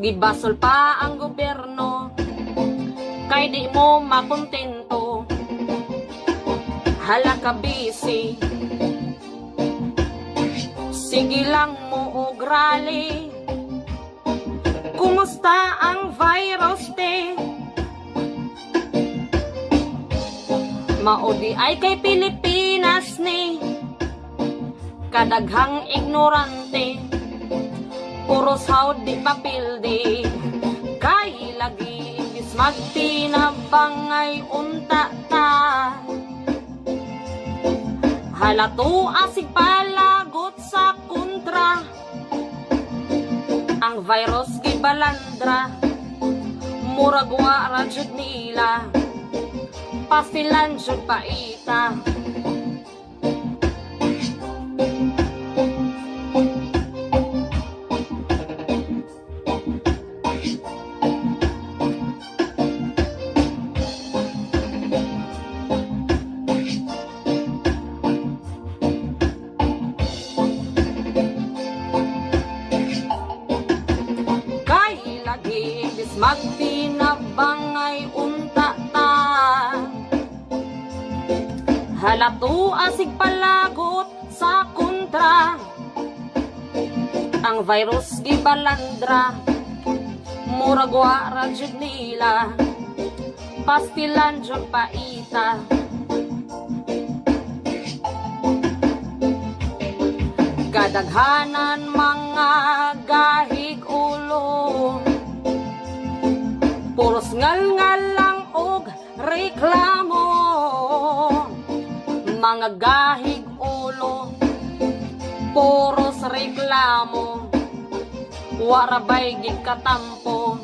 gibasol pa ang gobyerno, kay di mo makontento. Hala ka busy, sige lang mo og rally. Kumusta ang virus te? Maudi ay kay Pilipinas ni, kadaghang ignorante, puros hawd di papildi. Kay lagi imbis magtinabang ay unta ta, halato asig palagot sa kontra. Ang virus gibalandra, murag wa ra jud nila, pastilan jud paita. Magtinabang ay unta ta, halato asig palagot sa kontra. Ang virus gibalandra, murag wa ra jud nila, pastilan jud paita. Kadaghanan mga gahig ulo, puros ngal-ngal lang og reklamo. Mga gahig ulo, puros reklamo, wa ra bay gikatampo.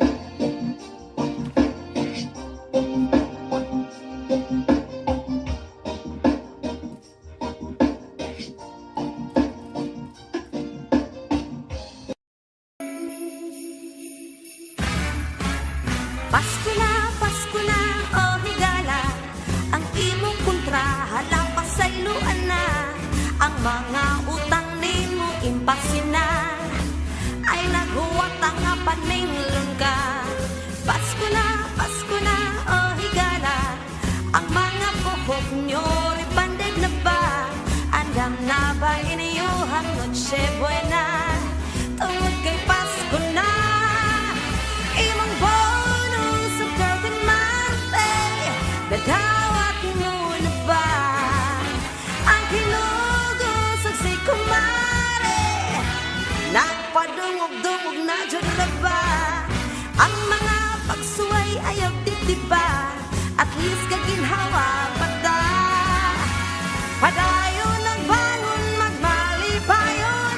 Pasko na, oh higala, ang imong kontra, halang pasayloan na, ang mga utang nimo impasin na, ay naghuwat ang paninglon ka. Pasko na, oh higala, ang mga buhok nyo ribanded na ba, andam na ba iniyuhang Noche Buena, tungod kay Pasko na, imong bonus sa Monte, nadawat mo na ba ang hinugos ang si kumare, nagpadungog-dungog na dyan na ba ang mga pagsuway ayaw titiba, at least kaginhawa pata padayon ng bangon magmalipayon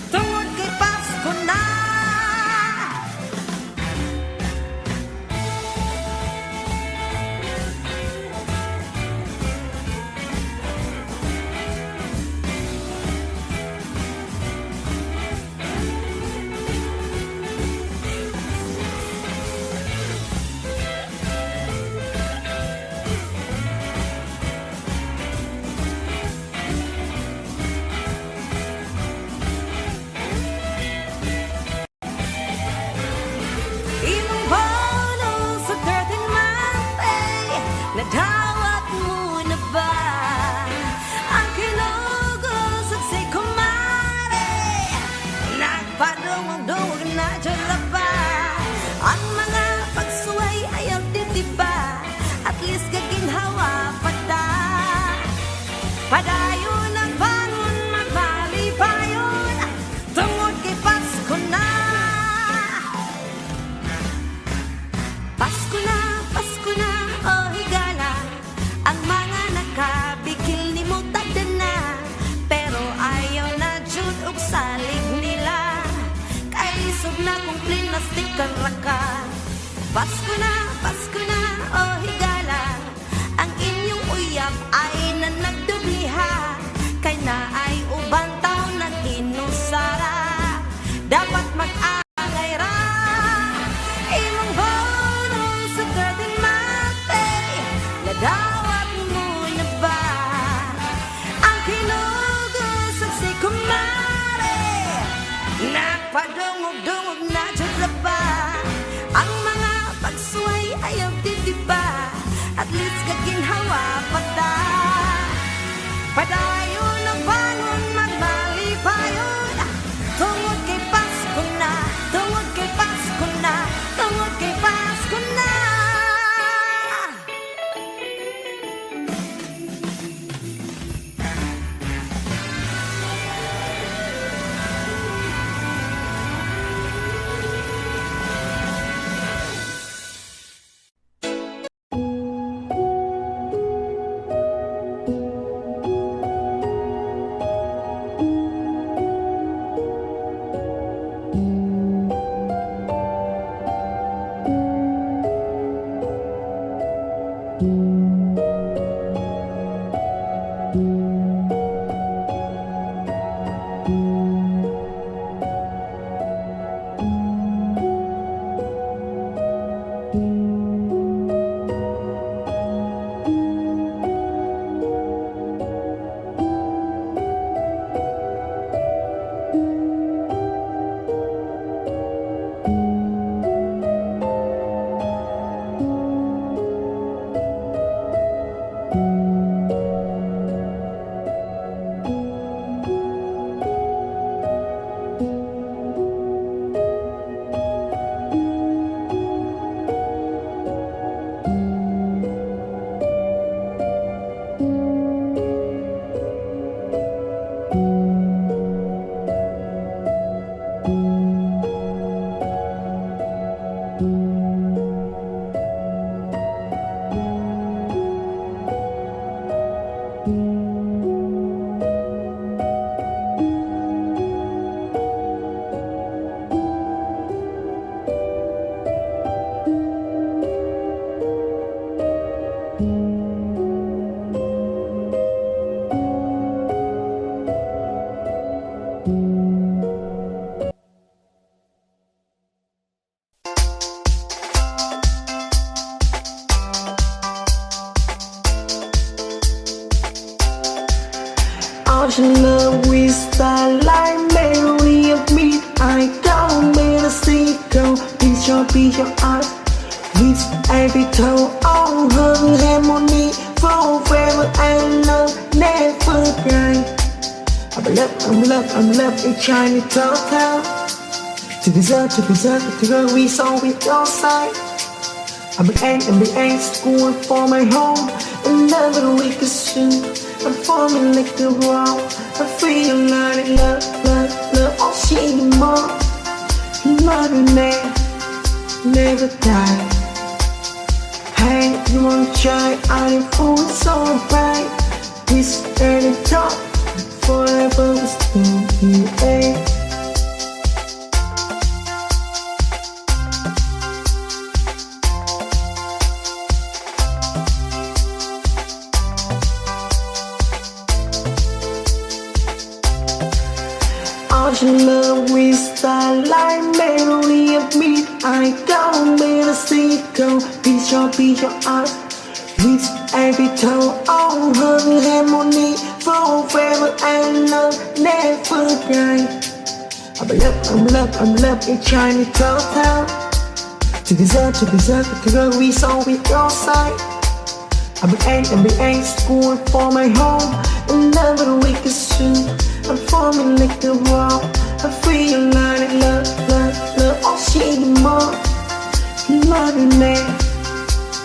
tungod kay Pasko na. Padayon ang bangon, magmalipayon, tungod kay Pasko na. Pasko na, oh higala, ang mga nakabikil ni mo tagdana, pero ayaw na jud og salig nila, kay lisod na kung plastic ang raka. Pasko na, oh higala, ang inyong uyab ay nanagdubliha, kay na ay ubang taon ng inusara, dapat mag-angay ra. Imong bonong sa garden mate, nadawat mo na ba ang kinugos sa si kumare? Nagpadungog-dungog na jud ra ba ang mga pagsuway ayaw titiba, at least kaginhawa pa ta. Padayon ang bangon, magmalipayon, tungod kay Pasko na, tungod kay Pasko na, tungod kay Pasko na. Love with starlight, memory of me. I don't mean to see go. Be your eyes, with every toe. All her harmony, forever and love, never die. I'm love in Chinatown. To deserve, to go, we saw with your side. I'm an school for my home. Another week is soon. I'm falling like the wall. I feel like love, all she more. Love will never die. Hey, you wanna try? I'm full so bright. This early talk, forever was in the love with starlight, memory of me. I don't mean to see go. Be your eyes, with every toe. All her harmony, forever and love, never die. I'm love in Chinatown. To deserve, to go, we saw with your side. I'm an school for my home. Another week is soon. I'm falling like the wall. I feel like love, all she more. Love will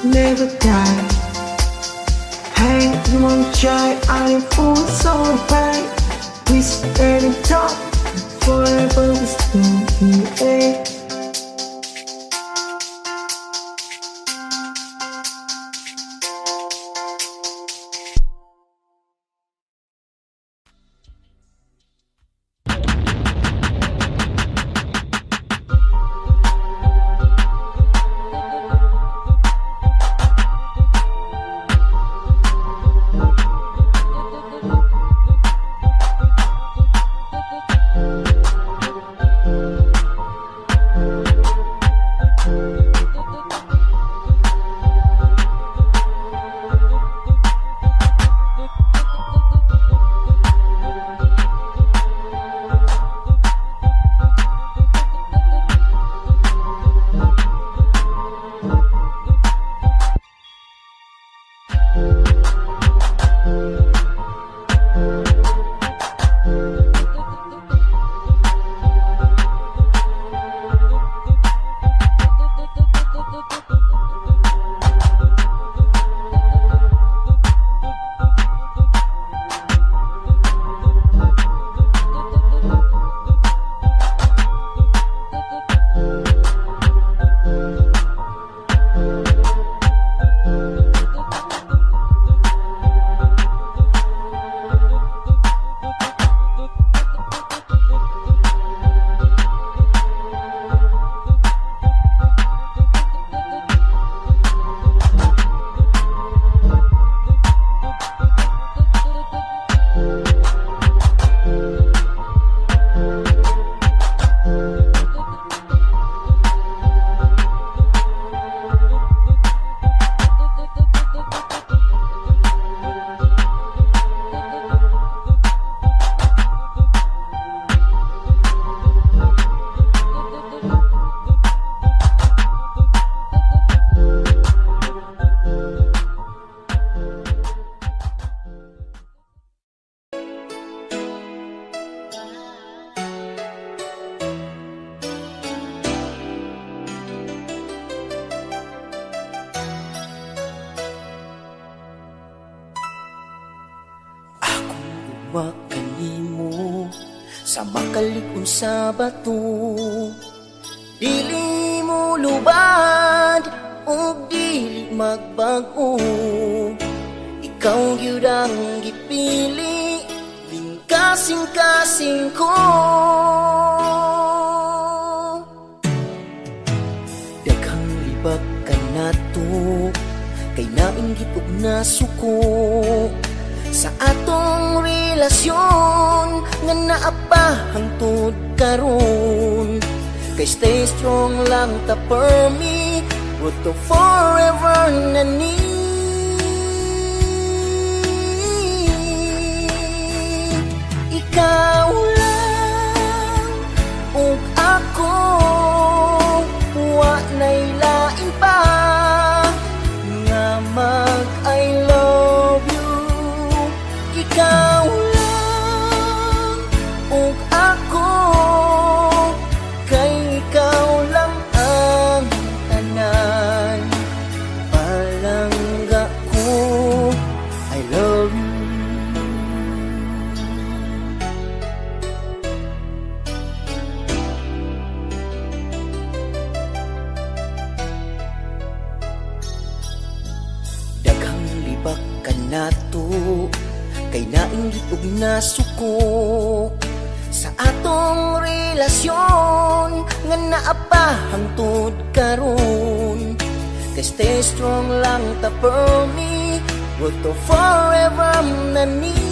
never die. Hey, you want to try? I'm full so bright. We stand and talk forever. We still be wa kanimo sa makalig-on sa bato. Dili mo lubad o dili magbag-o. Ikaw gyud ang gipili, lingkasing-kasing ko. Daghang libag ka nato, kay nainggit og nasuko sa atong relasyon nga naa pa hangtod karon. Kay stay strong lang ta for me, but to forever na ni. Ikaw lang ug ako, wa nay lain pa nga mag I love you. Ikaw lang ug ako, kay ikaw lang ang tanan. Palangga ko, I love you. Daghang libak ka nato, kay nainggit og nasuko sa atong relasyon nga naa pa hangtod karon. Kay stay strong lang ta for me, but to forever na ni.